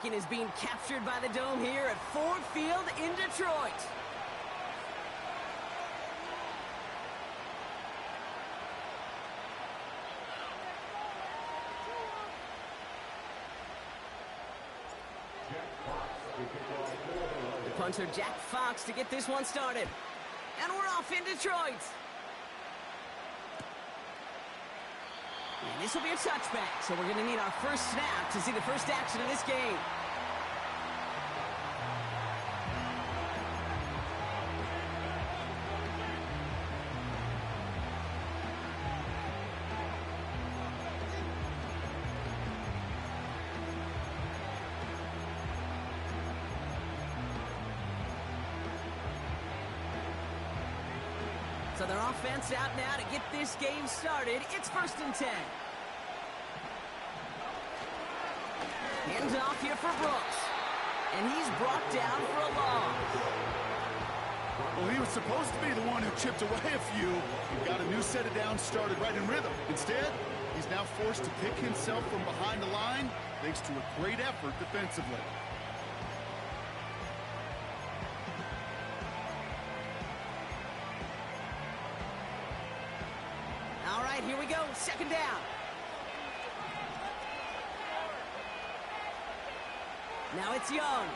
chicken is being captured by the Dome here at Ford Field in Detroit. The punter Jack Fox to get this one started. And we're off in Detroit. And this will be a touchback, so we're going to need our first snap to see the first action of this game. So their offense out now to get this game started. It's 1st and 10. Hands off here for Brooks. And he's brought down for a loss. Well, he was supposed to be the one who chipped away a few and got a new set of downs started right in rhythm. Instead, he's now forced to pick himself from behind the line thanks to a great effort defensively. All right, here we go. 2nd down. Now it's Young.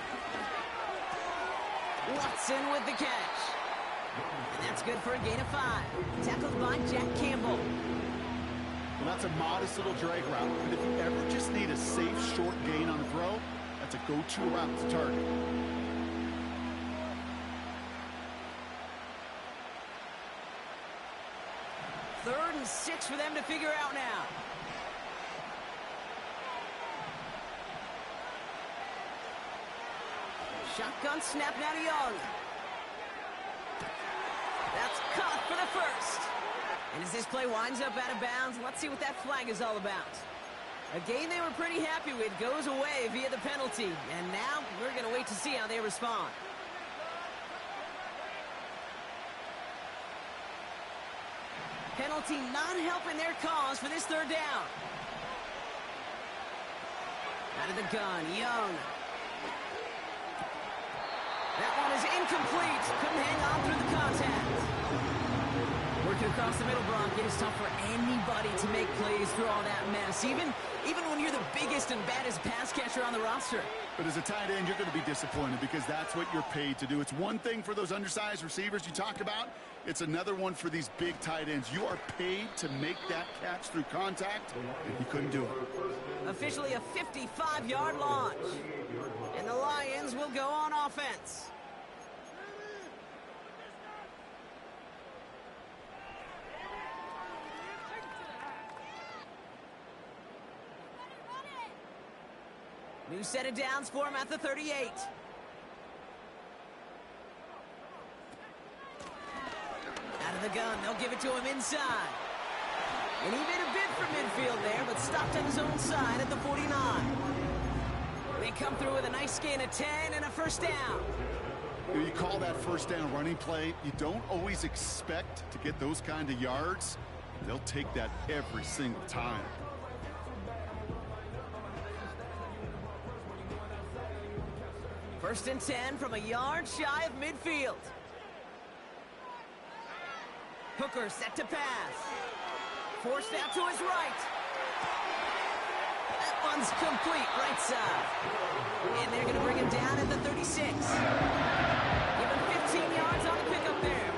Watson with the catch. And that's good for a gain of 5. Tackled by Jack Campbell. Well, that's a modest little drag route. But if you ever just need a safe, short gain on a throw, that's a go-to route to target. 3rd and 6 for them to figure out now. Shotgun snap now to Young. That's caught for the first. And as this play winds up out of bounds, let's see what that flag is all about. A game they were pretty happy with goes away via the penalty. And now we're going to wait to see how they respond. Penalty not helping their cause for this 3rd down. Out of the gun, Young. That one is incomplete. Couldn't hang on through the contact. Working across the middle, Brock. It is tough for anybody to make plays through all that mess, even when you're the biggest and baddest pass catcher on the roster. But as a tight end, you're going to be disappointed because that's what you're paid to do. It's one thing for those undersized receivers you talk about. It's another one for these big tight ends. You are paid to make that catch through contact, and he couldn't do it. Officially a 55-yard launch. And the Lions will go on offense. New set of downs for him at the 38. Out of the gun, they'll give it to him inside. And he made a bid for midfield there, but stopped on his own side at the 49. They come through with a nice gain of 10 and a 1st down. You call that 1st down running play. You don't always expect to get those kind of yards. They'll take that every single time. First and 10 from a yard shy of midfield. Hooker set to pass. Forced out to his right. That one's complete, right side. And they're going to bring him down at the 36. Give him 15 yards on the pickup there.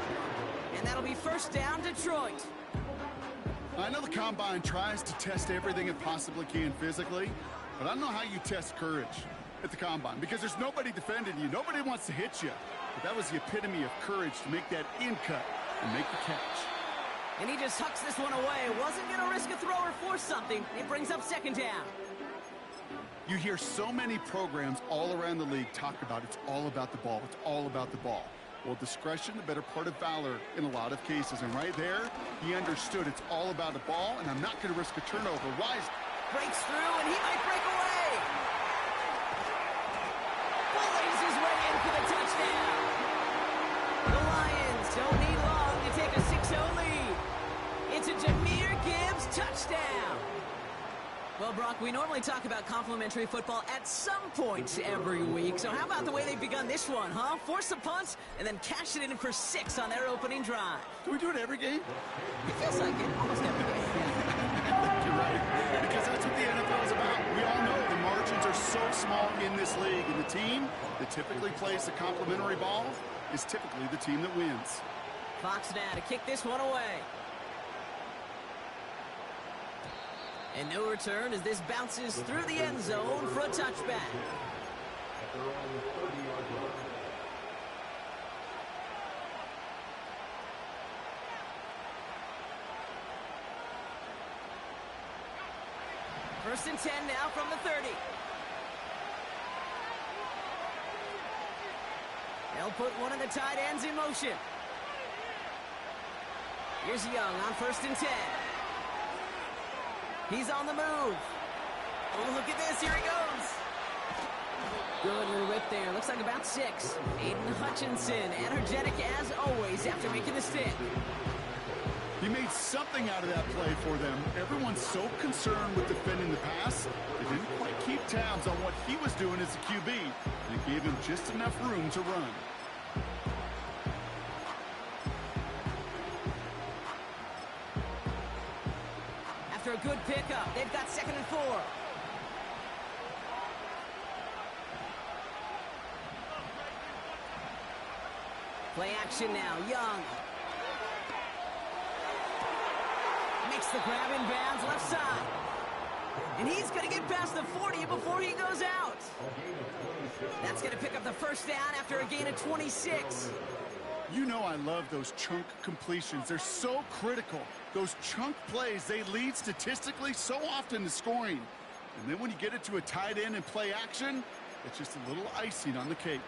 And that'll be 1st down, Detroit. I know the Combine tries to test everything it possibly can physically, but I don't know how you test courage at the Combine because there's nobody defending you. Nobody wants to hit you. But that was the epitome of courage to make that in cut and make the catch. And he just hucks this one away. Wasn't going to risk a throw or force something. It brings up 2nd down. You hear so many programs all around the league talk about it's all about the ball. It's all about the ball. Well, discretion, the better part of valor in a lot of cases. And right there, he understood it's all about the ball, and I'm not going to risk a turnover. Wise breaks through, and he might break away. Bullies his way in for the touchdown. The Lions don't need long to take a 6-0 lead. It's a Jahmyr Gibbs touchdown. Well, Brock, we normally talk about complimentary football at some point every week. So how about the way they've begun this one, huh? Force the punts and then cash it in for 6 on their opening drive. Do we do it every game? It feels like it. Almost every game. You're right. Because that's what the NFL is about. We all know the margins are so small in this league. And the team that typically plays the complimentary ball is typically the team that wins. Fox now to kick this one away. And no return as this bounces through the end zone for a touchback. First and 10 now from the 30. They'll put one of the tight ends in motion. Here's Young on first and 10. He's on the move. Oh, look at this. Here he goes. Good little rip there. Looks like about 6. Aiden Hutchinson, energetic as always after making the stick. He made something out of that play for them. Everyone's so concerned with defending the pass, they didn't quite keep tabs on what he was doing as a QB. And it gave him just enough room to run. After a good pickup, they've got 2nd and 4. Play action now. Young. Makes the grab in bounds left side. And he's going to get past the 40 before he goes out. That's going to pick up the first down after a gain of 26. You know I love those chunk completions. They're so critical. Those chunk plays, they lead statistically so often to scoring. And then when you get it to a tight end and play action, it's just a little icing on the cake.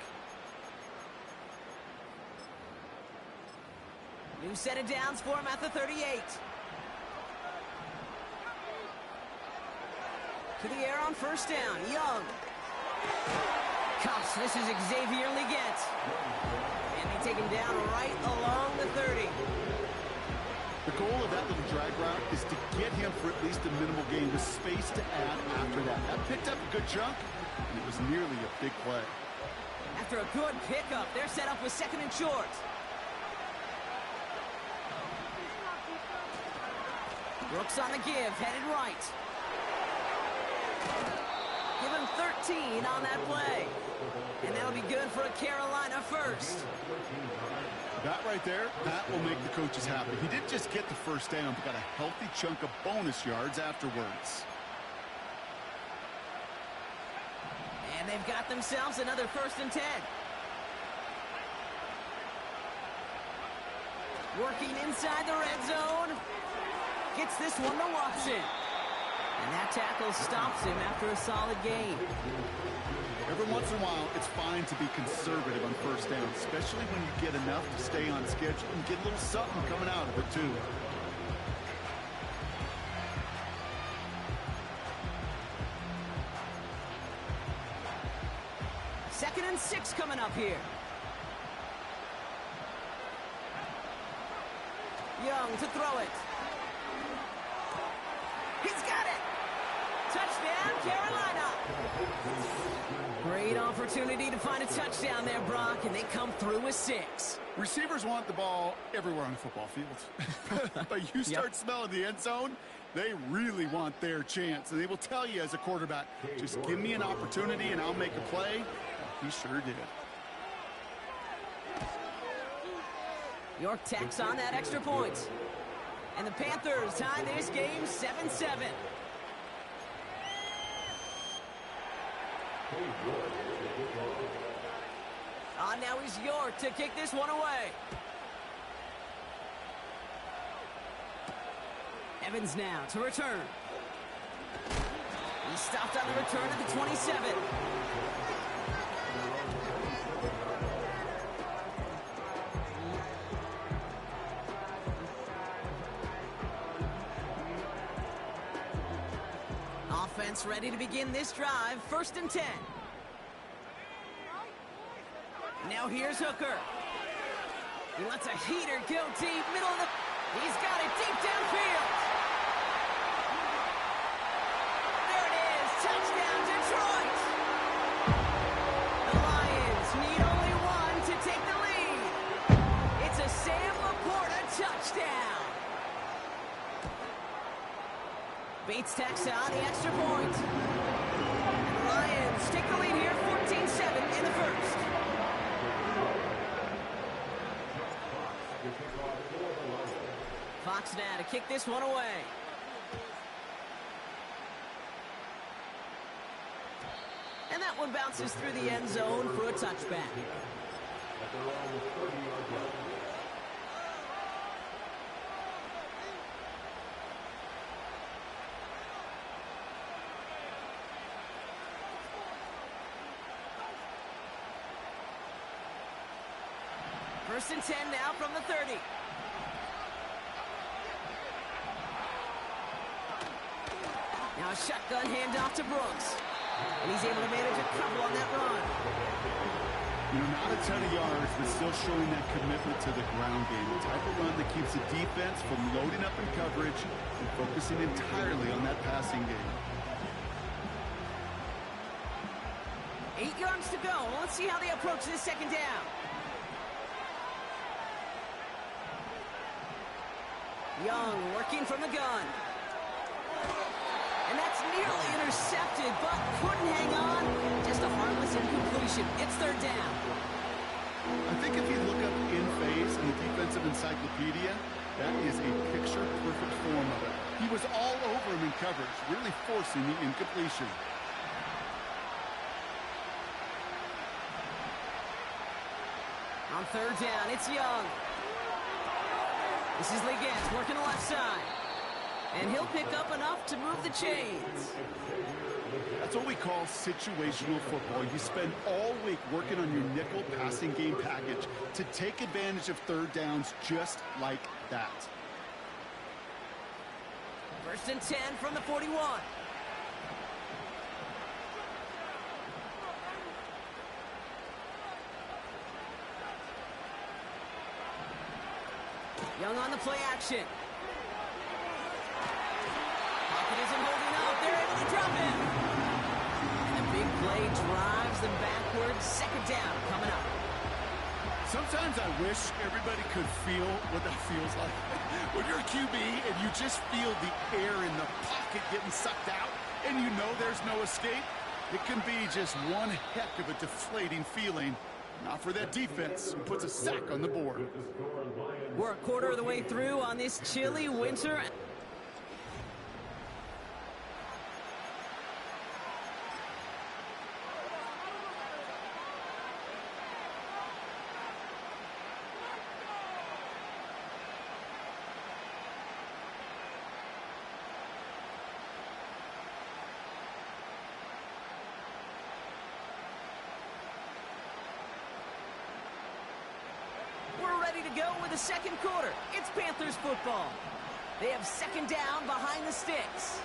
New set of downs for him at the 38. To the air on first down. Young. Cuffs. This is Xavier Leggett. And they take him down right along the 30. The goal of that little drag route is to get him for at least a minimal gain with space to add after that. That picked up a good chunk, and it was nearly a big play. After a good pickup, they're set up with 2nd and short. Brooks on the give, headed right. Give him 13 on that play. And that'll be good for a Carolina first. That right there, that will make the coaches happy. He didn't just get the first down, but got a healthy chunk of bonus yards afterwards. And they've got themselves another 1st and 10. Working inside the red zone. Gets this one to Watson. And that tackle stops him after a solid gain. Every once in a while, it's fine to be conservative on first down, especially when you get enough to stay on schedule and get a little something coming out of it, too. Second and 6 coming up here. Young to throw it. He's got it. Touchdown, Carolina. Great opportunity to find a touchdown there, Brock, and they come through with 6. Receivers want the ball everywhere on the football field. But you start smelling the end zone, they really want their chance. And they will tell you as a quarterback, just give me an opportunity and I'll make a play. He sure did. York tacks on that extra point. And the Panthers tie this game 7-7. On now is York to kick this one away. Evans now to return. He stopped on the return at the 27. Offense ready to begin this drive. 1st and 10. Now here's Hooker. He lets a heater go deep. Middle of the... He's got it deep downfield. Touchdown, Detroit! The Lions need only one to take the lead. It's a Sam Laporta touchdown. Bates tacks on the extra point. And the Lions take the lead here, 14-7 in the first. Fox now to kick this one away. And that one bounces through the end zone for a touchback. First and 10 now from the 30. Now a shotgun handoff to Brooks. And he's able to manage a couple on that run. You know, not a ton of yards, but still showing that commitment to the ground game. The type of run that keeps the defense from loading up in coverage and focusing entirely on that passing game. 8 yards to go. Let's see how they approach this second down. Young working from the gun. And that's nearly intercepted, but couldn't hang on. Just a harmless incompletion. It's third down. I think if you look up in phase in the defensive encyclopedia, that is a picture-perfect form of it. He was all over him in coverage, really forcing the incompletion. On third down, it's Young. This is Liggins working the left side. And he'll pick up enough to move the chains. That's what we call situational football. You spend all week working on your nickel passing game package to take advantage of third downs just like that. First and 10 from the 41. Young on the play action. Pocket isn't holding up. They're able to drop him. And the big play drives them backwards. Second down coming up. Sometimes I wish everybody could feel what that feels like. When you're a QB and you just feel the air in the pocket getting sucked out and you know there's no escape, it can be just one heck of a deflating feeling. Not for that defense who puts a sack on the board. We're a quarter of the way through on this chilly winter. Ready to go with the second quarter. It's Panthers football. They have second down behind the sticks.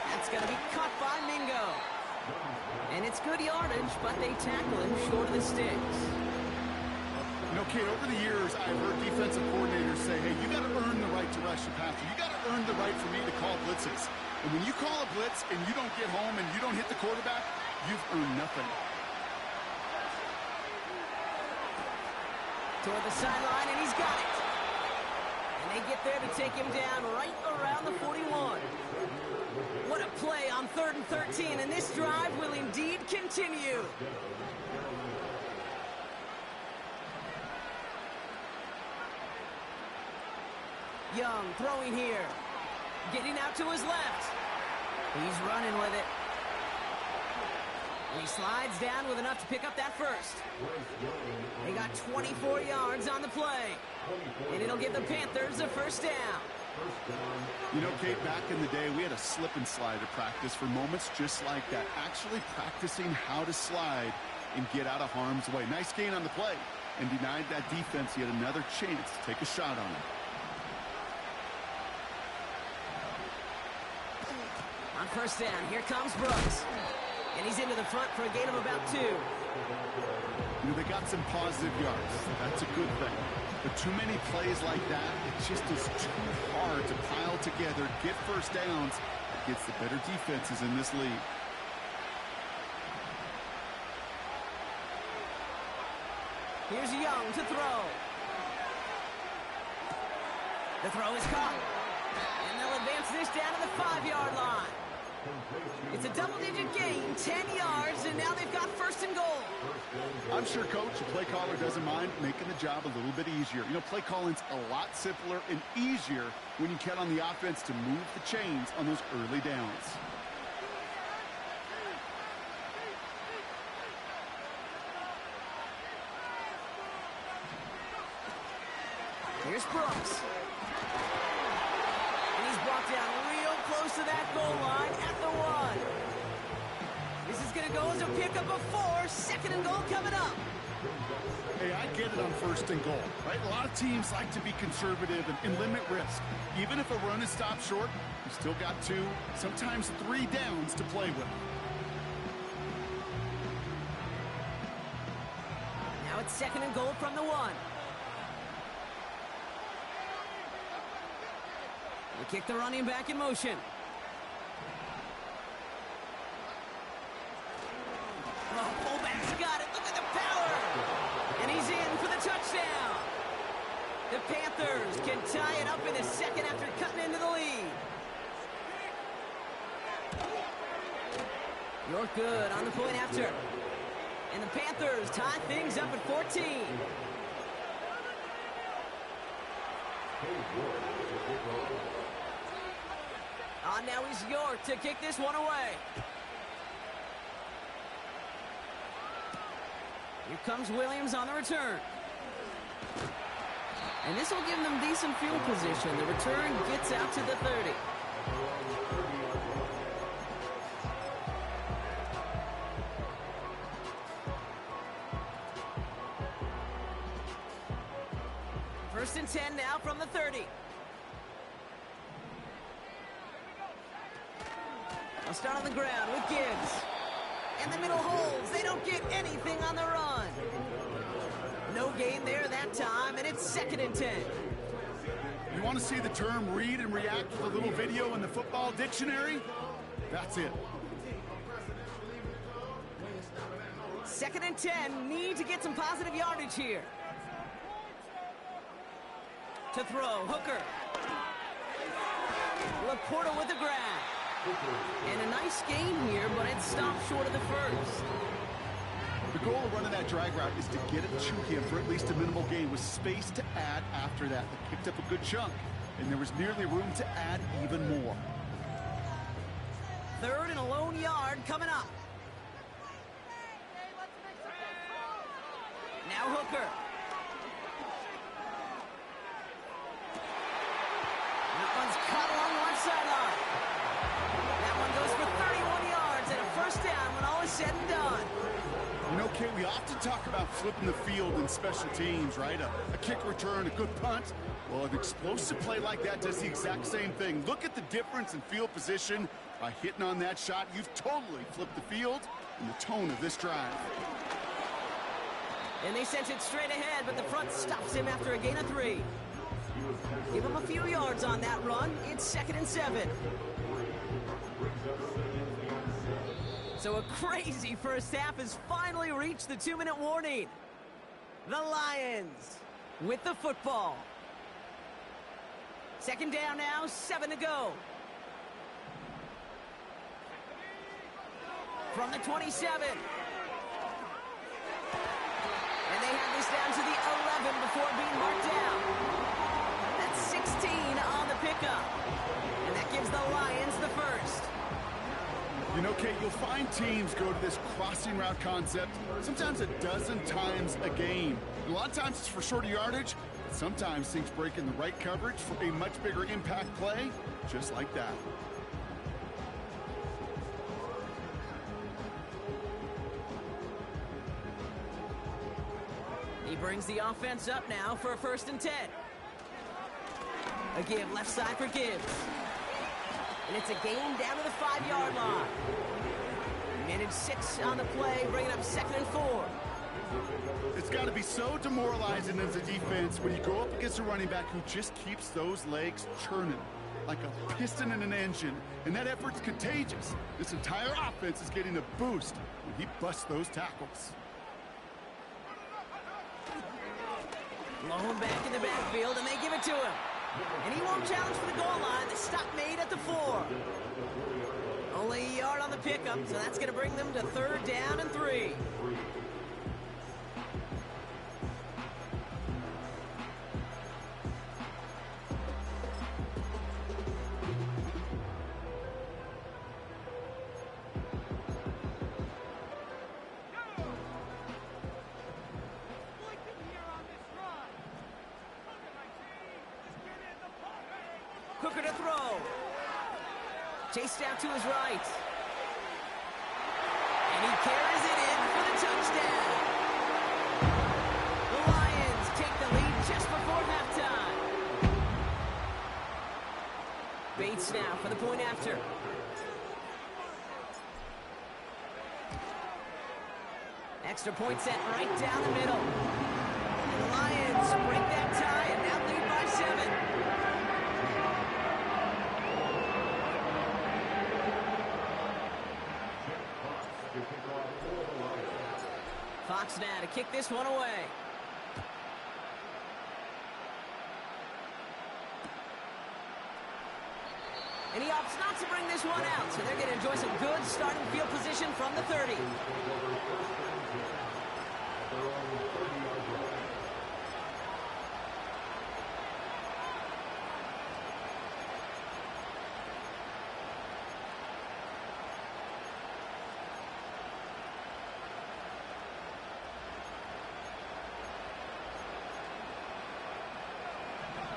That's going to be caught by Mingo. And it's good yardage, but they tackle him short of the sticks. You know, Kate, over the years, I've heard defensive coordinators say, hey, you got to earn the right to rush the passer. You got to earn the right for me to call blitzes. And when you call a blitz and you don't get home and you don't hit the quarterback, you've earned nothing. Toward the sideline, and he's got it. And they get there to take him down right around the 41. What a play on 3rd and 13, and this drive will indeed continue. Young throwing here. Getting out to his left. He's running with it. And he slides down with enough to pick up that first. They got 24 yards on the play. And it'll give the Panthers a first down. You know, Kate, back in the day, we had a slip and slide at practice for moments just like that. Actually practicing how to slide and get out of harm's way. Nice gain on the play. And denied that defense yet another chance to take a shot on him. On first down, here comes Brooks. And he's into the front for a gain of about 2. You know, they got some positive yards. That's a good thing. But too many plays like that, it just is too hard to pile together, get first downs, against the better defenses in this league. Here's Young to throw. The throw is caught. And they'll advance this down to the 5-yard line. It's a double-digit gain, 10 yards, and now they've got first and goal. I'm sure, Coach, the play caller doesn't mind making the job a little bit easier. You know, play calling's a lot simpler and easier when you count on the offense to move the chains on those early downs. Here's Brooks. And he's brought down real close to that goal line at the 1. This is going to go as a pickup of 4. Second and goal coming up. Hey, I get it on first and goal, right? A lot of teams like to be conservative and limit risk. Even if a run is stopped short, you still got 2, sometimes 3 downs to play with. Now it's second and goal from the 1. They kick the running back in motion. Oh, fullback's got it. Look at the power. And he's in for the touchdown. The Panthers can tie it up in a second after cutting into the lead. You're good on the point after. And the Panthers tie things up at 14. Now he's York to kick this one away. Here comes Williams on the return. And this will give them decent field position. The return gets out to the 30. First and 10 now from the 30. They'll start on the ground with Gibbs. And the middle holds. They don't get anything on the run. No gain there that time, and it's second and 10. You want to see the term read and react with a little video in the football dictionary? That's it. Second and 10. Need to get some positive yardage here. To throw, Hooker. Laporta with the grab. And a nice gain here, but it stopped short of the first. The goal of running that drag route is to get it to him for at least a minimal gain with space to add after that. They picked up a good chunk, and there was nearly room to add even more. Third and a lone yard coming up. Now Hooker. That one's cut along the left sideline. That one goes for 31 yards and a first down when all is said and done. You know, Kate, we often talk about flipping the field in special teams, right? A kick return, a good punt. Well, an explosive play like that does the exact same thing. Look at the difference in field position. By hitting on that shot, you've totally flipped the field and the tone of this drive. And they sent it straight ahead, but the front stops him after a gain of 3. Give him a few yards on that run. It's second and 7. So a crazy first half has finally reached the 2-minute warning. The Lions with the football. Second down now, 7 to go. From the 27. And they have this down to the 11 before being marked down. That's 16 on the pickup. And that gives the Lions the first. You know, Kate, you'll find teams go to this crossing route concept sometimes a dozen times a game. A lot of times it's for shorter yardage. Sometimes things break in the right coverage for a much bigger impact play, just like that. He brings the offense up now for a first and 10. A give left side for Gibbs. And it's a gain down to the 5-yard line. Minute 6 on the play, bringing up second and 4. It's got to be so demoralizing as a defense when you go up against a running back who just keeps those legs churning. like a piston in an engine, and that effort's contagious. This entire offense is getting a boost when he busts those tackles. Low back in the backfield, and they give it to him. And he won't challenge for the goal line. The stop made at the 4. Only a yard on the pickup, so that's going to bring them to 3rd down and 3. Hooker to throw. Chased out to his right. And he carries it in for the touchdown. The Lions take the lead just before halftime. Bates now for the point after. Extra point set right down the middle. And the Lions break that tie and now lead by 7. Fox now to kick this one away. And he opts not to bring this one out, so they're going to enjoy some good starting field position from the 30.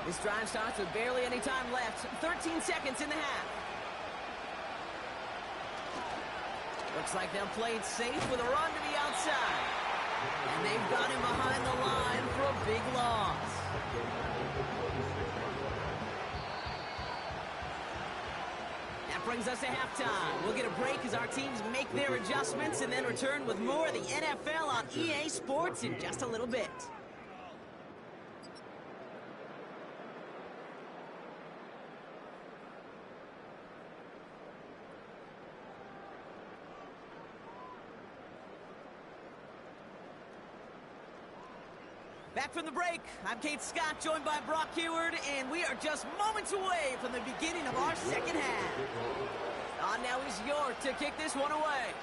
This drive starts with barely any time left. 13 seconds in the half. Looks like they'll play it safe with a run to the outside. And they've got him behind the line for a big loss. That brings us to halftime. We'll get a break as our teams make their adjustments and then return with more of the NFL on EA Sports in just a little bit. Back from the break, I'm Kate Scott, joined by Brock Heward, and we are just moments away from the beginning of our second half. On now is York to kick this one away.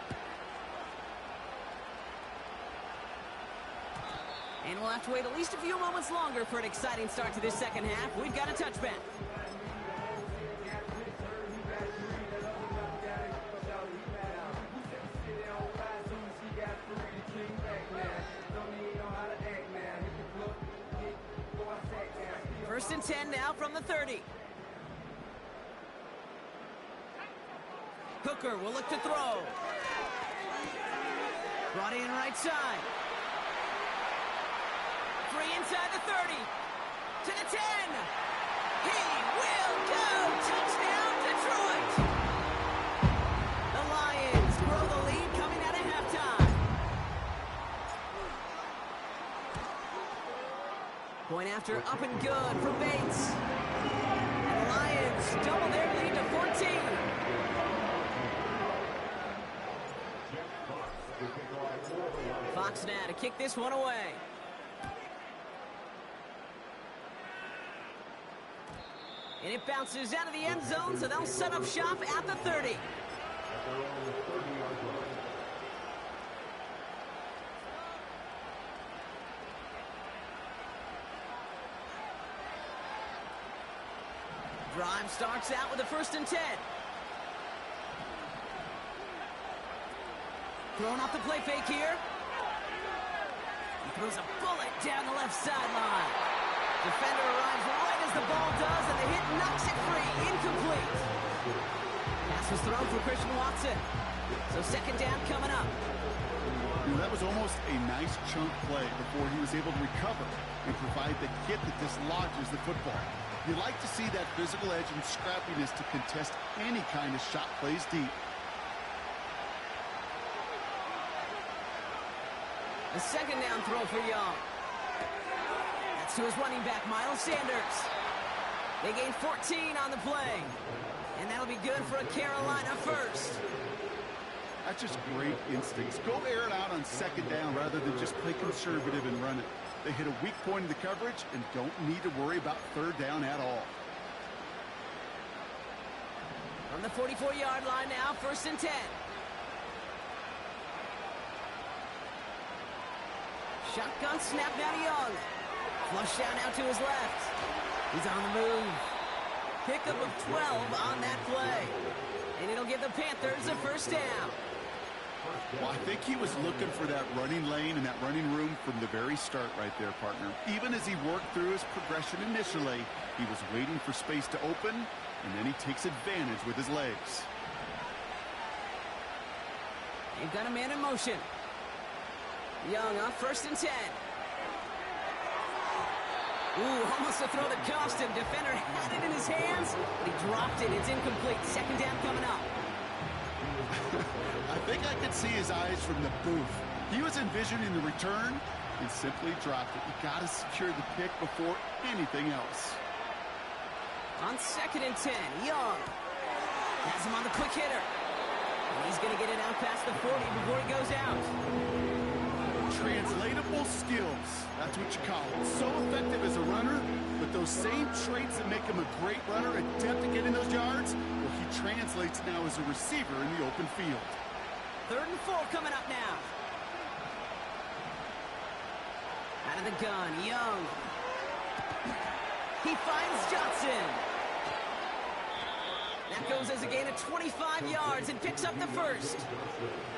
And we'll have to wait at least a few moments longer for an exciting start to this second half. We've got a touchback. First and 10 now from the 30. Hooker will look to throw. Brought in right side. Free inside the 30. To the 10. He will go. Touchdown, Detroit. The Lions grow the lead coming out of halftime. Point after up and good for Bates. And the Lions double their lead to 14. Fox now to kick this one away. And it bounces out of the end zone, so they'll set up shop at the 30. Drive starts out with a first and 10. Throwing off the play fake here. He throws a bullet down the left sideline. Defender arrives right as the ball does, and the hit knocks it free. Incomplete. Pass was thrown for Christian Watson. So second down coming up. That was almost a nice chunk play before he was able to recover and provide the hit that dislodges the football. You like to see that physical edge and scrappiness to contest any kind of shot plays deep. A second down throw for Young. That's to his running back, Miles Sanders. They gain 14 on the play. And that'll be good for a Carolina first. That's just great instincts. Go air it out on second down rather than just play conservative and run it. They hit a weak point in the coverage and don't need to worry about third down at all. On the 44-yard line now, 1st and 10. Shotgun snap now to Young. Flush down now to his left. He's on the move. Pickup of 12 on that play. And it'll give the Panthers a 1st down. Well, I think he was looking for that running lane and that running room from the very start right there, partner. Even as he worked through his progression initially, he was waiting for space to open, and then he takes advantage with his legs. They've got a man in motion. Young on 1st and 10. Ooh, almost a throw that cost him. Defender had it in his hands, but he dropped it. It's incomplete. 2nd down coming up. I think I could see his eyes from the booth. He was envisioning the return and simply dropped it. You got to secure the pick before anything else. On 2nd and 10, Young has him on the quick hitter. And he's going to get it out past the 40 before he goes out. Translatable skills. That's what you call it. So effective as a runner, but those same traits that make him a great runner, adept at getting those yards, well, he translates now as a receiver in the open field. 3rd and 4 coming up now. Out of the gun, Young. He finds Johnson. That goes as a gain of 25 yards and picks up the 1st.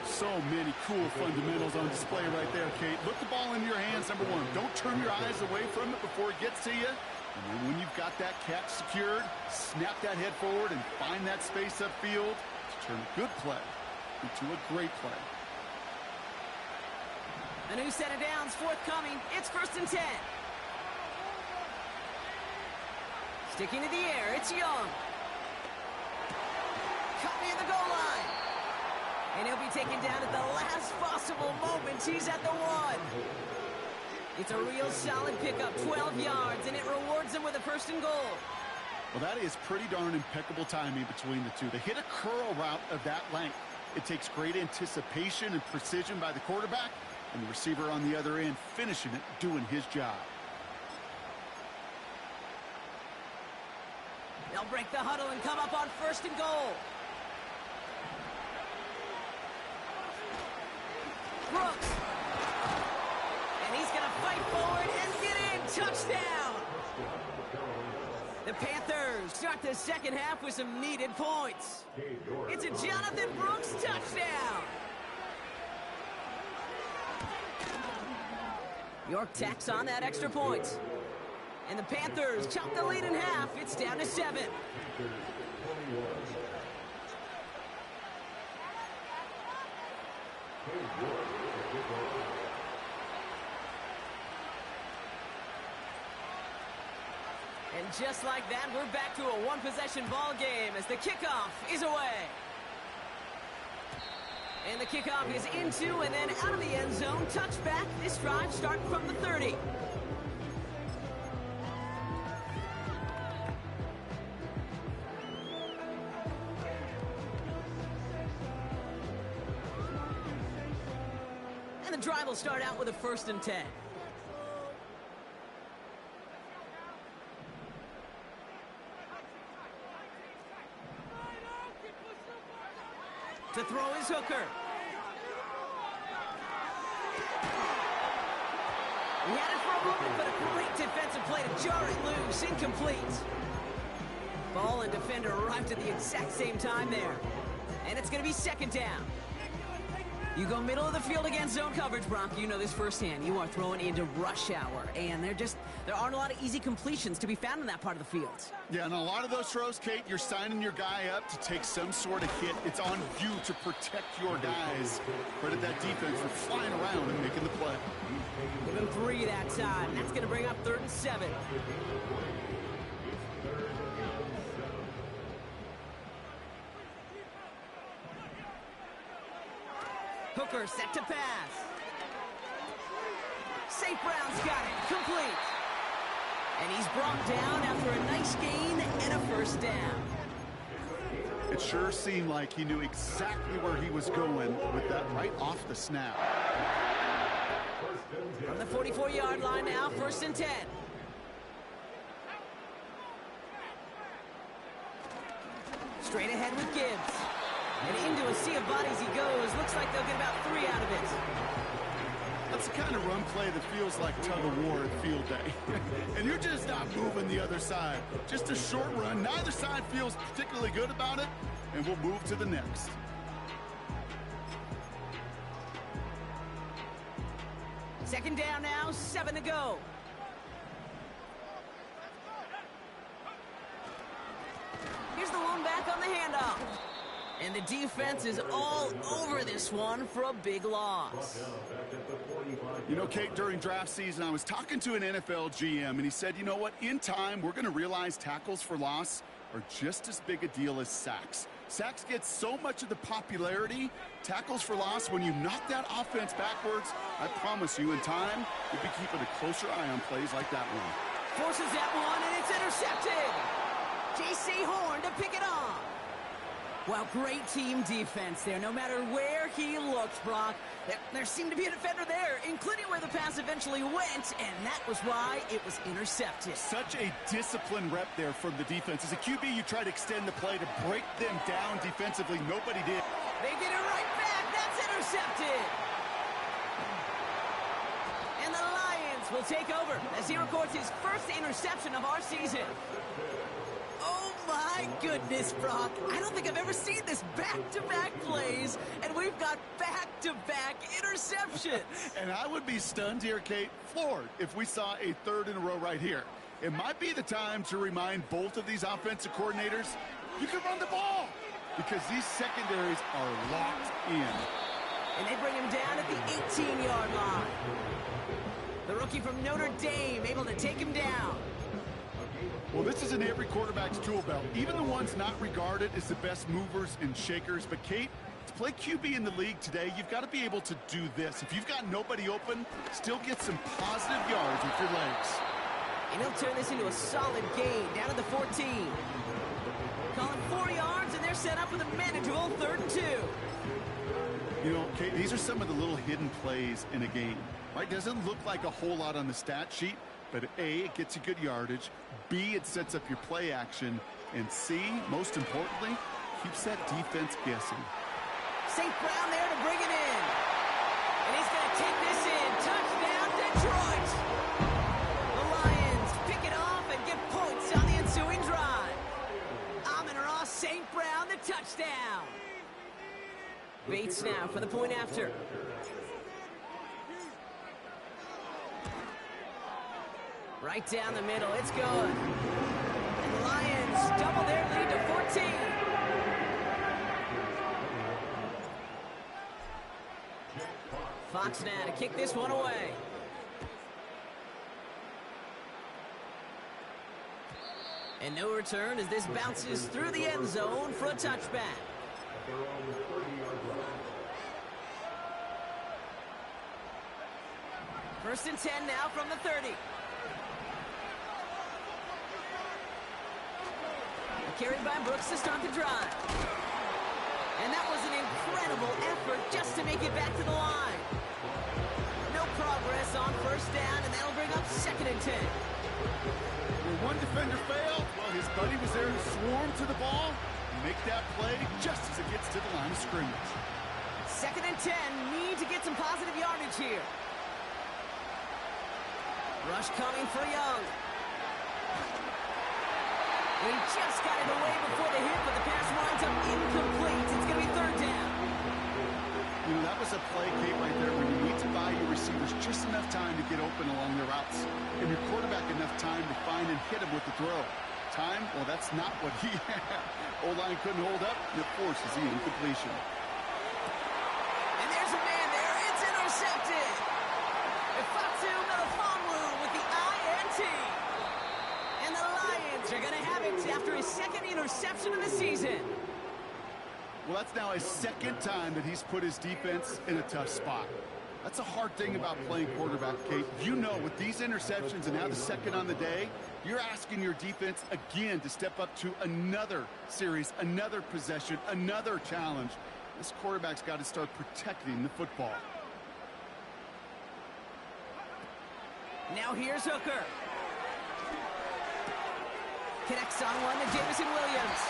So many cool fundamentals on display right there, Kate. Put the ball in your hands, number one. Don't turn your eyes away from it before it gets to you. And then when you've got that catch secured, snap that head forward and find that space upfield to turn a good play into a great play. A new set of downs forthcoming. It's 1st and 10. Sticking to the air, it's Young. Caught near the goal line. And he'll be taken down at the last possible moment. He's at the 1. It's a real solid pickup, 12 yards, and it rewards him with a 1st and goal. Well, that is pretty darn impeccable timing between the two. They hit a curl route of that length. It takes great anticipation and precision by the quarterback, and the receiver on the other end finishing it, doing his job. They'll break the huddle and come up on 1st and goal. Brooks. And he's going to fight forward and get in. Touchdown. The Panthers start the 2nd half with some needed points. It's a Jonathan Brooks touchdown. York tacks on that extra point. And the Panthers chop the lead in half. It's down to 7. And just like that, we're back to a one-possession ball game as the kickoff is away. And the kickoff is into and then out of the end zone. Touchback. This drive starting from the 30. And the drive will start out with a 1st and 10. To throw his hooker. He had it for a moment, but a great defensive play to jar it loose. Incomplete. Ball and defender arrived at the exact same time there. And it's going to be 2nd down. You go middle of the field against zone coverage, Bronk. You know this firsthand. You are throwing into rush hour, and there aren't a lot of easy completions to be found in that part of the field. Yeah, and a lot of those throws, Kate, you're signing your guy up to take some sort of hit. It's on you to protect your guys. Credit that defense for flying around and making the play. Give him 3 that time. That's going to bring up 3rd and 7. Hooker set to pass. St. Brown's got it. Complete. And he's brought down after a nice gain and a first down. It sure seemed like he knew exactly where he was going with that right off the snap. From the 44-yard line now, 1st and 10. Straight ahead with Gibbs. And into a sea of bodies he goes. Looks like they'll get about 3 out of it. That's the kind of run play that feels like tug-of-war at field day. And you're just not moving the other side. Just a short run. Neither side feels particularly good about it. And we'll move to the next. Second down now, 7 to go. Here's the one back on the handoff. And the defense is all over this one for a big loss. You know, Kate, during draft season, I was talking to an NFL GM, and he said, you know what, in time, we're going to realize tackles for loss are just as big a deal as sacks. Sacks get so much of the popularity. Tackles for loss, when you knock that offense backwards, I promise you, in time, you'll be keeping a closer eye on plays like that one. Forces that one, and it's intercepted. J.C. Horn to pick it off. Well, great team defense there. No matter where he looks, Brock, there seemed to be a defender there, including where the pass eventually went, and that was why it was intercepted. Such a disciplined rep there from the defense. As a QB, you try to extend the play to break them down defensively. Nobody did. They get it right back. That's intercepted. And the Lions will take over as he records his first interception of our season. Oh, my goodness, Brock. I don't think I've ever seen this back-to-back plays, and we've got back-to-back interceptions. And I would be stunned here, Kate, floored, if we saw a third in a row right here. It might be the time to remind both of these offensive coordinators, you can run the ball, because these secondaries are locked in. And they bring him down at the 18-yard line. The rookie from Notre Dame able to take him down. Well, this is in every quarterback's tool belt, even the ones not regarded as the best movers and shakers. But, Kate, to play QB in the league today, you've got to be able to do this. If you've got nobody open, still get some positive yards with your legs. And he'll turn this into a solid gain down at the 14. Calling 4 yards, and they're set up with a manageable 3rd and 2. You know, Kate, these are some of the little hidden plays in a game, right? Doesn't look like a whole lot on the stat sheet, but A, it gets you good yardage. B, it sets up your play action. And C, most importantly, keeps that defense guessing. St. Brown there to bring it in. And he's going to take this in. Touchdown, Detroit. The Lions pick it off and get points on the ensuing drive. Amon-Ra St. Brown, the touchdown. Bates now for the point after. Right down the middle, it's good. And the Lions double their lead to 14. Fox now to kick this one away. And no return as this bounces through the end zone for a touchback. First and 10 now from the 30. Carried by Brooks to start the drive. And that was an incredible effort just to make it back to the line. No progress on first down, and that'll bring up 2nd and 10. When one defender failed, well, his buddy was there to swarm to the ball and make that play just as it gets to the line of scrimmage. 2nd and 10, need to get some positive yardage here. Rush coming for Young. He just got it away before the hit, but the pass winds up incomplete. It's going to be 3rd down. You know, that was a play, Kate, right there, where you need to buy your receivers just enough time to get open along their routes. And your quarterback enough time to find and hit him with the throw. Time? Well, that's not what he had. O-line couldn't hold up, and it forces the incompletion. And there's a man there. It's intercepted. Ifatu Melifonwu with the INT. And the Lions are going to have it after his 2nd interception of the season. Well, that's now his 2nd time that he's put his defense in a tough spot. That's a hard thing about playing quarterback, Kate. You know, with these interceptions and now the second on the day, you're asking your defense again to step up to another series, another possession, another challenge. This quarterback's got to start protecting the football. Now here's Hooker. Connects on one to Jameson Williams.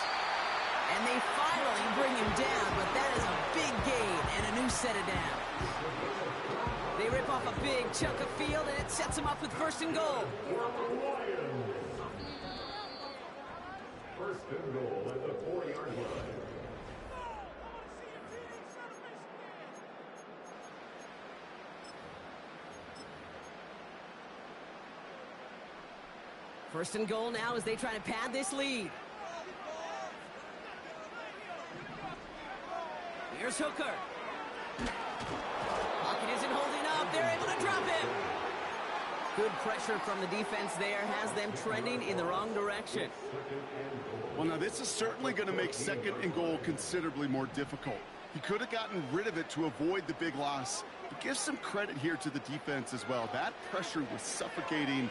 And they finally bring him down, but that is a big gain and a new set of downs. They rip off a big chunk of field, and it sets them up with first and goal. First and goal at the 4-yard line. First and goal now as they try to pad this lead. Here's Hooker. Pocket isn't holding up. They're able to drop him. Good pressure from the defense there has them trending in the wrong direction. Well, now this is certainly going to make second and goal considerably more difficult. He could have gotten rid of it to avoid the big loss. But give some credit here to the defense as well. That pressure was suffocating.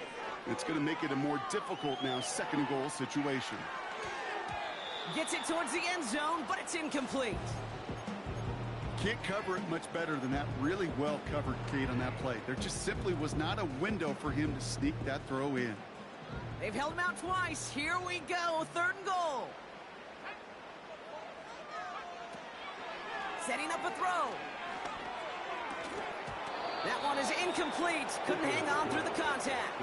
It's going to make it a more difficult now second and goal situation. Gets it towards the end zone, but it's incomplete. Can't cover it much better than that. Really well covered, Kate, on that play. There just simply was not a window for him to sneak that throw in. They've held him out twice. Here we go, third and goal. Setting up a throw. That one is incomplete. Couldn't hang on through the contact.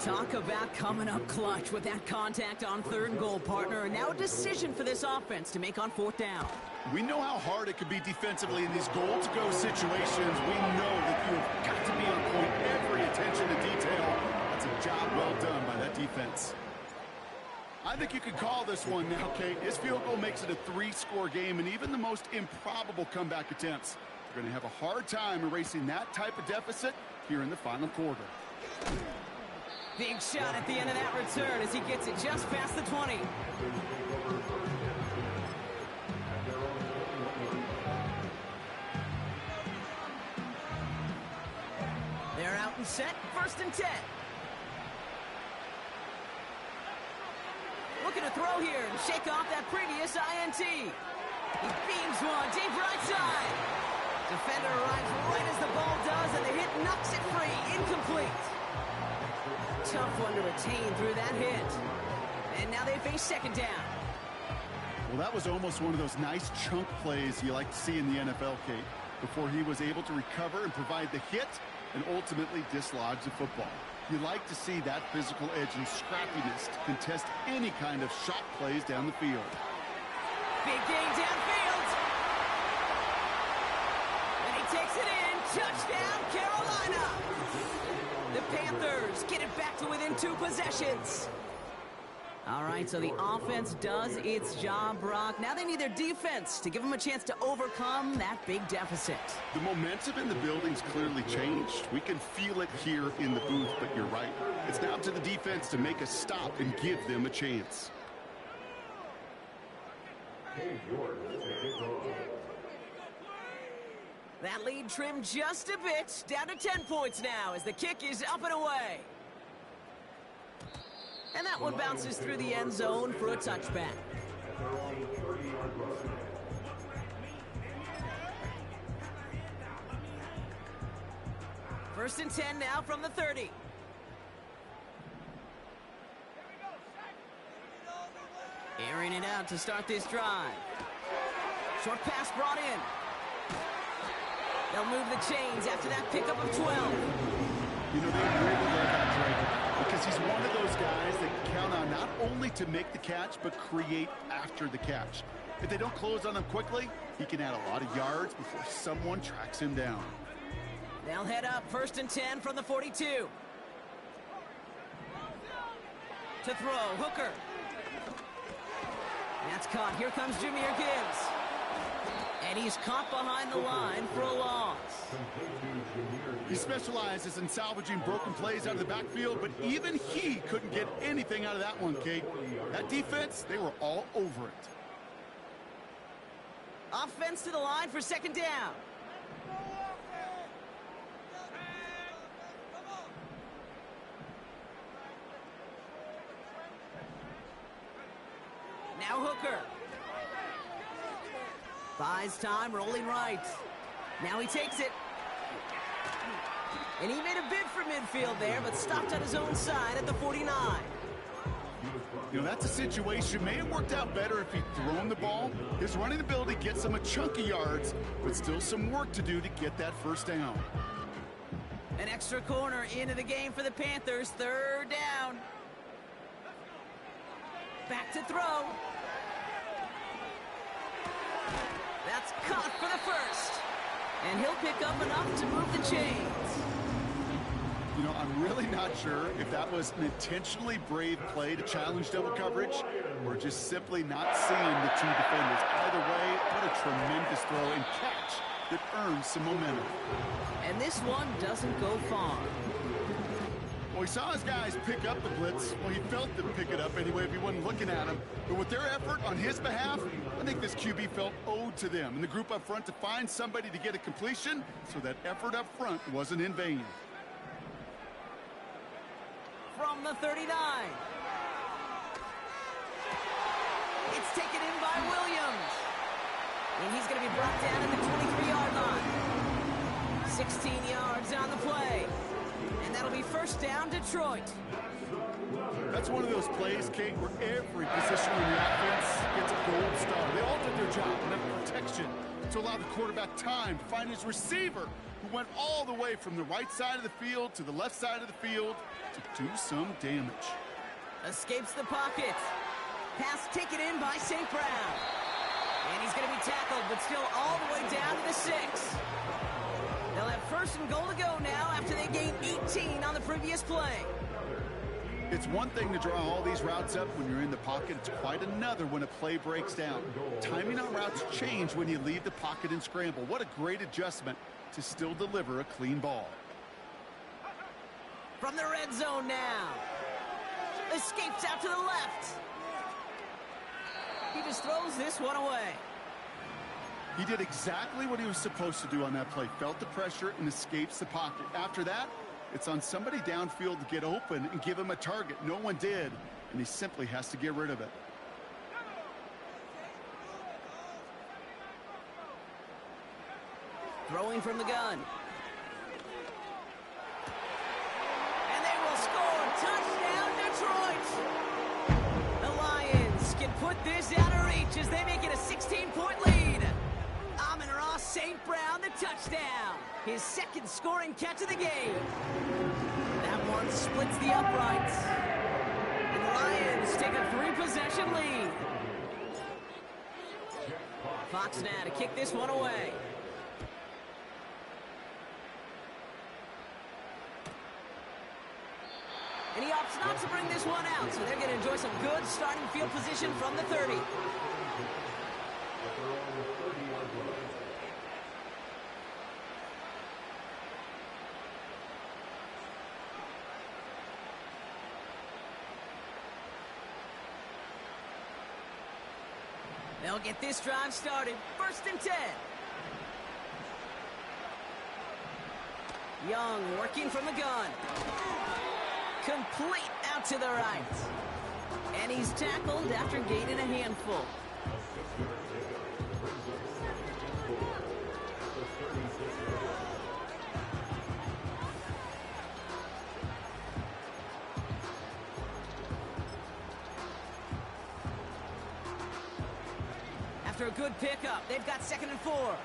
Talk about coming up clutch with that contact on third and goal, partner. And now a decision for this offense to make on fourth down. We know how hard it can be defensively in these goal-to-go situations. We know that you have got to be on point, every attention to detail. That's a job well done by that defense. I think you could call this one now, Kate. His field goal makes it a 3-score game, and even the most improbable comeback attempts are going to have a hard time erasing that type of deficit here in the final quarter. Big shot at the end of that return as he gets it just past the 20. They're out and set, first and 10. Looking to throw here and shake off that previous INT. He beams one deep right side. Defender arrives right as the ball does, and the hit knocks it free. Incomplete. Tough one to retain through that hit. And now they face second down. Well, that was almost one of those nice chunk plays you like to see in the NFL, Kate, before he was able to recover and provide the hit and ultimately dislodge the football. You like to see that physical edge and scrappiness to contest any kind of shot plays down the field. Big gain downfield. And he takes it in. Touchdown, Carolina. The Panthers get it back to within 2 possessions. All right, so the offense does its job, Brock. Now they need their defense to give them a chance to overcome that big deficit. The momentum in the building's clearly changed. We can feel it here in the booth, but you're right. It's now to the defense to make a stop and give them a chance. That lead trimmed just a bit, down to 10 points now as the kick is up and away. And that one bounces through the end zone for a touchback. First and 10 now from the 30. Airing it out to start this drive. Short pass brought in. They'll move the chains after that pickup of 12. You know, they really love that drive because he's one of those guys that can count on not only to make the catch, but create after the catch. If they don't close on him quickly, he can add a lot of yards before someone tracks him down. They'll head up first and 10 from the 42. To throw, Hooker. That's caught. Here comes Jahmyr Gibbs. And he's caught behind the line for a loss. He specializes in salvaging broken plays out of the backfield, but even he couldn't get anything out of that one, Kate. That defense, they were all over it. Offense to the line for second down. Now Hooker. Buys time, rolling right. Now he takes it. And he made a bid for midfield there, but stopped on his own side at the 49. You know, that's a situation. May have worked out better if he'd thrown the ball. His running ability gets him a chunk of yards, but still some work to do to get that first down. An extra corner into the game for the Panthers. Third down. Back to throw. That's caught for the first. And he'll pick up enough to move the chains. You know, I'm really not sure if that was an intentionally brave play to challenge double coverage or just simply not seeing the two defenders. Either way, what a tremendous throw and catch that earns some momentum. And this one doesn't go far. Well, he saw his guys pick up the blitz. Well, he felt them pick it up anyway if he wasn't looking at him. But with their effort on his behalf, I think this QB felt owed to them and the group up front to find somebody to get a completion, so that effort up front wasn't in vain. From the 39. It's taken in by Williams. And he's going to be brought down at the 23-yard line. 16 yards on the play. And that'll be first down, Detroit. That's one of those plays, Kate, where every position in the offense gets a gold star. They all did their job and have protection to allow the quarterback time to find his receiver, who went all the way from the right side of the field to the left side of the field to do some damage. Escapes the pocket. Pass taken in by St. Brown. And he's going to be tackled, but still all the way down to the 6. They'll have first and goal to go now after they gained 18 on the previous play. It's one thing to draw all these routes up when you're in the pocket. It's quite another when a play breaks down. Timing on routes change when you leave the pocket and scramble. What a great adjustment to still deliver a clean ball. From the red zone now. Escapes out to the left. He just throws this one away. He did exactly what he was supposed to do on that play. Felt the pressure and escapes the pocket. After that, it's on somebody downfield to get open and give him a target. No one did, and he simply has to get rid of it. Throwing from the gun. And they will score. Touchdown, Detroit. The Lions can put this out of reach as they make it a 16-point lead. Amon-Ra St. Brown, the touchdown. His second scoring catch of the game. That one splits the uprights. And the Lions take a 3-possession lead. Fox now to kick this one away. And he opts not to bring this one out, so they're going to enjoy some good starting field position from the 30. They'll get this drive started. First and 10. Young working from the gun. Complete out to the right. And he's tackled after gaining a handful. After a good pickup, they've got 2nd and 4.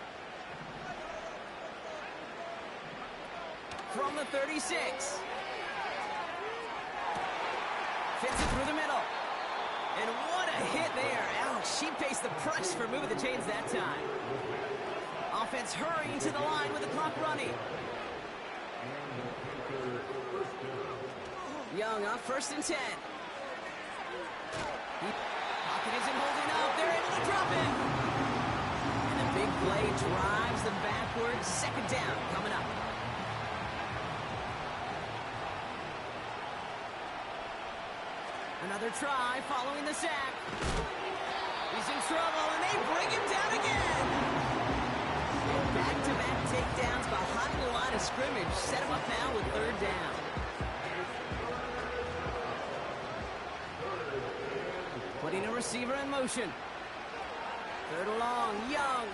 From the 36. Fits it through the middle. And what a hit there. Ouch, she faced the price for moving the chains that time. Offense hurrying to the line with the clock running. Young off 1st and 10. Pocket isn't holding up. They're able to drop it. And the big play drives them backwards. 2nd down coming up. Another try following the sack. He's in trouble, and they bring him down again. Back-to-back takedowns behind the line of scrimmage. Set him up now with 3rd down. Put Putting a receiver in motion. Third and long, Young.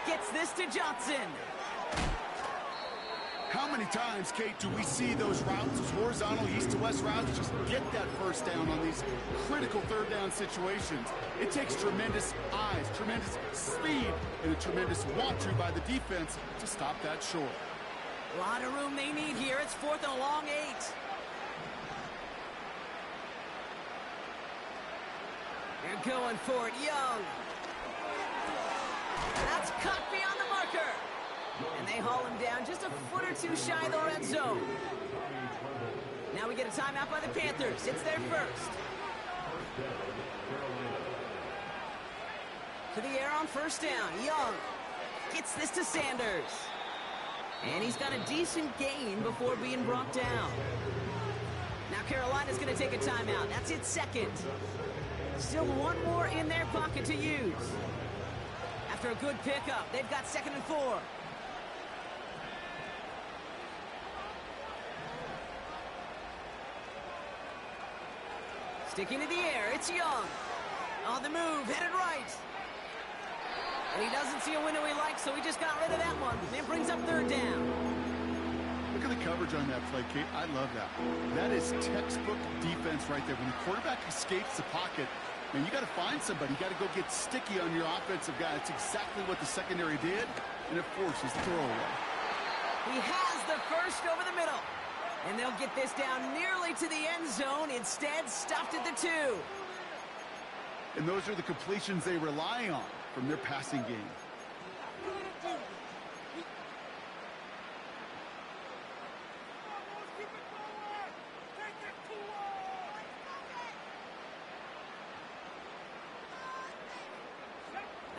Gets this to Johnson. How many times, Kate, do we see those routes, those horizontal east-to-west routes, just get that first down on these critical third down situations? It takes tremendous eyes, tremendous speed, and a tremendous want-to by the defense to stop that short. A lot of room they need here. It's 4th and a long 8. They're going for it, Young. That's caught beyond the marker. And they haul him down just a foot or two shy of the red zone. Now we get a timeout by the Panthers. It's their first. To the air on first down. Young gets this to Sanders. And he's got a decent gain before being brought down. Now Carolina's going to take a timeout. That's its second. Still one more in their pocket to use. After a good pickup, they've got 2nd and 4. Sticking to the air, it's Young. On the move, headed right. And he doesn't see a window he likes, so he just got rid of that one. And it brings up 3rd down. Look at the coverage on that play, Kate. I love that. That is textbook defense right there. When the quarterback escapes the pocket, man, you got to find somebody. You got to go get sticky on your offensive guy. That's exactly what the secondary did, and it forces the throwaway. He has the first over the middle. And they'll get this down nearly to the end zone. Instead, stopped at the 2. And those are the completions they rely on from their passing game.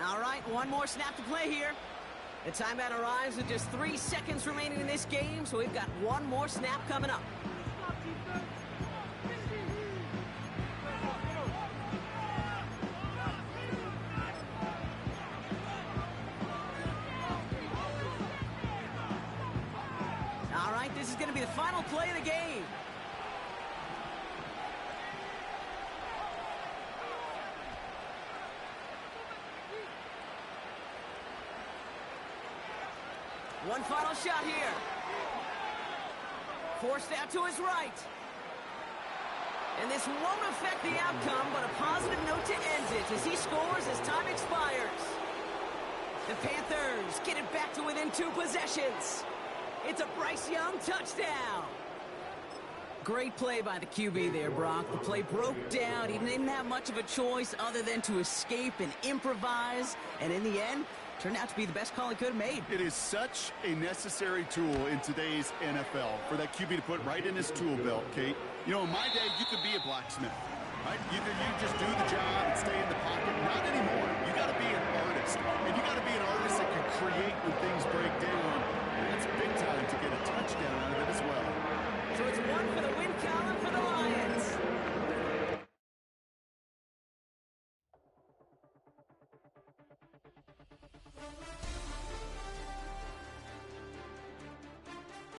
All right, one more snap to play here. The timeout arrives with just 3 seconds remaining in this game, so we've got one more snap coming up. All right, this is going to be the final play of the game. One final shot here. Forced out to his right. And this won't affect the outcome, but a positive note to end it as he scores as time expires. The Panthers get it back to within 2 possessions. It's a Bryce Young touchdown. Great play by the QB there, Brock. The play broke down. He didn't have much of a choice other than to escape and improvise. And in the end, turned out to be the best call he could have made. It is such a necessary tool in today's NFL for that QB to put right in his tool belt, Kate. You know, in my day, you could be a blacksmith, right? You just do the job and stay in the pocket. Not anymore. You got to be an artist. And you got to be an artist that can create when things break down.